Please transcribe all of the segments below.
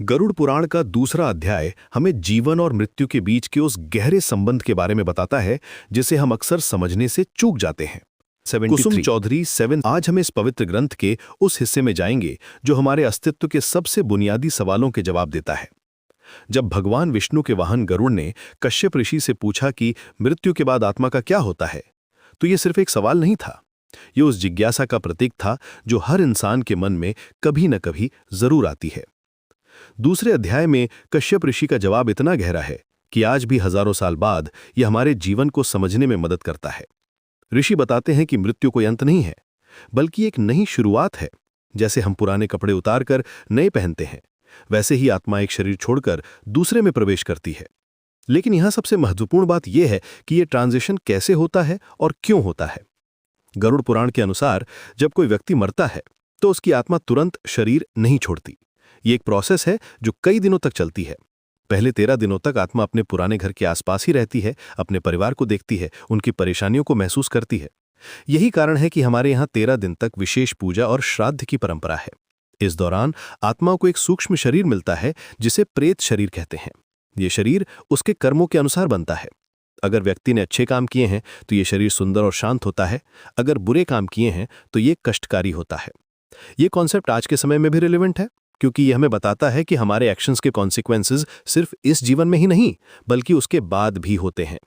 गरुड़ पुराण का दूसरा अध्याय हमें जीवन और मृत्यु के बीच के उस गहरे संबंध के बारे में बताता है जिसे हम अक्सर समझने से चूक जाते हैं। कुसुम चौधरी 7 आज हम इस पवित्र ग्रंथ के उस हिस्से में जाएंगे जो हमारे अस्तित्व के सबसे बुनियादी सवालों के जवाब देता है। जब भगवान विष्णु के वाहन गरुड़ ने कश्यप ऋषि से पूछा कि मृत्यु के बाद आत्मा का क्या होता है, तो यह सिर्फ एक सवाल नहीं था, यह उस जिज्ञासा का प्रतीक था जो हर इंसान के मन में कभी न कभी जरूर आती है। दूसरे अध्याय में कश्यप ऋषि का जवाब इतना गहरा है कि आज भी हजारों साल बाद यह हमारे जीवन को समझने में मदद करता है। ऋषि बताते हैं कि मृत्यु कोई अंत नहीं है, बल्कि एक नई शुरुआत है। जैसे हम पुराने कपड़े उतारकर नए पहनते हैं, वैसे ही आत्मा एक शरीर छोड़कर दूसरे में प्रवेश करती है। लेकिन यहां सबसे महत्वपूर्ण बात यह है कि यह ट्रांजिशन कैसे होता है और क्यों होता है। गरुड़ पुराण के अनुसार जब कोई व्यक्ति मरता है तो उसकी आत्मा तुरंत शरीर नहीं छोड़ती। ये एक प्रोसेस है जो कई दिनों तक चलती है। पहले 13 दिनों तक आत्मा अपने पुराने घर के आसपास ही रहती है, अपने परिवार को देखती है, उनकी परेशानियों को महसूस करती है। यही कारण है कि हमारे यहाँ 13 दिन तक विशेष पूजा और श्राद्ध की परंपरा है। इस दौरान आत्मा को एक सूक्ष्म शरीर मिलता है जिसे प्रेत शरीर कहते हैं। ये शरीर उसके कर्मों के अनुसार बनता है। अगर व्यक्ति ने अच्छे काम किए हैं तो ये शरीर सुंदर और शांत होता है, अगर बुरे काम किए हैं तो ये कष्टकारी होता है। ये कॉन्सेप्ट आज के समय में भी रिलेवेंट है, क्योंकि यह हमें बताता है कि हमारे एक्शंस के कॉन्सिक्वेंसेस सिर्फ इस जीवन में ही नहीं बल्कि उसके बाद भी होते हैं।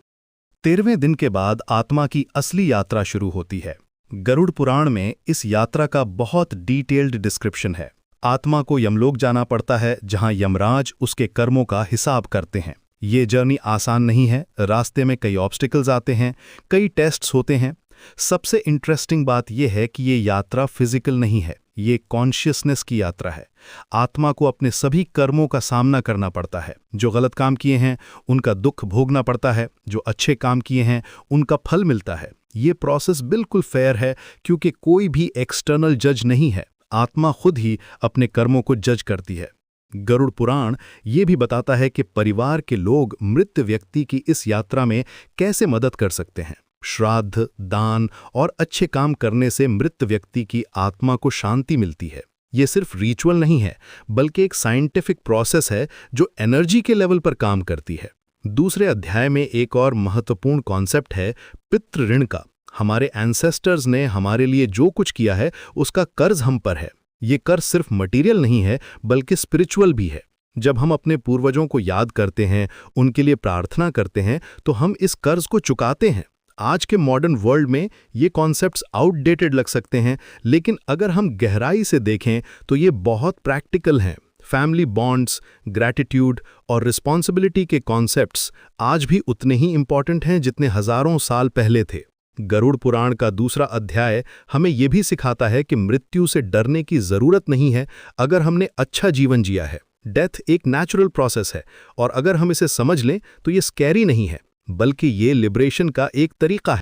13वें दिन के बाद आत्मा की असली यात्रा शुरू होती है। गरुड़ पुराण में इस यात्रा का बहुत डिटेल्ड डिस्क्रिप्शन है। आत्मा को यमलोक जाना पड़ता है, जहां यमराज उसके कर्मों का हिसाब करते हैं। ये जर्नी आसान नहीं है, रास्ते में कई ऑब्स्टिकल्स आते हैं, कई टेस्ट्स होते हैं। सबसे इंटरेस्टिंग बात यह है कि ये यात्रा फिजिकल नहीं है, ये कॉन्शियसनेस की यात्रा है। आत्मा को अपने सभी कर्मों का सामना करना पड़ता है। जो गलत काम किए हैं उनका दुख भोगना पड़ता है, जो अच्छे काम किए हैं उनका फल मिलता है। ये प्रोसेस बिल्कुल फेयर है, क्योंकि कोई भी एक्सटर्नल जज नहीं है। आत्मा खुद ही अपने कर्मों को जज करती है। गरुड़ पुराण ये भी बताता है कि परिवार के लोग मृत व्यक्ति की इस यात्रा में कैसे मदद कर सकते हैं। श्राद्ध, दान और अच्छे काम करने से मृत व्यक्ति की आत्मा को शांति मिलती है। ये सिर्फ रिचुअल नहीं है, बल्कि एक साइंटिफिक प्रोसेस है जो एनर्जी के लेवल पर काम करती है। दूसरे अध्याय में एक और महत्वपूर्ण कॉन्सेप्ट है पितृ ऋण का। हमारे एंसेस्टर्स ने हमारे लिए जो कुछ किया है उसका कर्ज हम पर है। ये कर्ज सिर्फ मटेरियल नहीं है बल्कि स्पिरिचुअल भी है। जब हम अपने पूर्वजों को याद करते हैं, उनके लिए प्रार्थना करते हैं, तो हम इस कर्ज को चुकाते हैं। आज के मॉडर्न वर्ल्ड में ये कॉन्सेप्ट्स आउटडेटेड लग सकते हैं, लेकिन अगर हम गहराई से देखें तो ये बहुत प्रैक्टिकल हैं। फैमिली बॉन्ड्स, ग्रैटिट्यूड और रिस्पॉन्सिबिलिटी के कॉन्सेप्ट्स आज भी उतने ही इंपॉर्टेंट हैं जितने हजारों साल पहले थे। गरुड़ पुराण का दूसरा अध्याय हमें यह भी सिखाता है कि मृत्यु से डरने की जरूरत नहीं है अगर हमने अच्छा जीवन जिया है। डेथ एक नेचुरल प्रोसेस है, और अगर हम इसे समझ लें तो ये स्कैरी नहीं है, बल्कि ये लिबरेशन का एक तरीका है।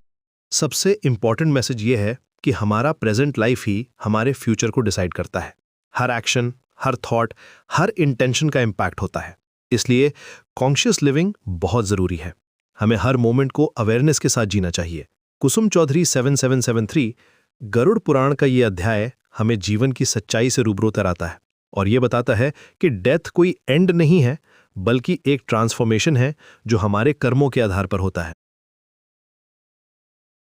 सबसे इंपॉर्टेंट मैसेज ये है कि हमारा प्रेजेंट लाइफ ही हमारे फ्यूचर को डिसाइड करता है। हर एक्शन, हर थॉट, हर इंटेंशन का इम्पैक्ट होता है। इसलिए कॉन्शियस लिविंग बहुत जरूरी है। हमें हर मोमेंट को अवेयरनेस के साथ जीना चाहिए। कुसुम चौधरी 7773 गरुड़ पुराण का ये अध्याय हमें जीवन की सच्चाई से रूबरू कराता है और ये बताता है कि डेथ कोई एंड नहीं है, बल्कि एक ट्रांसफॉर्मेशन है जो हमारे कर्मों के आधार पर होता है।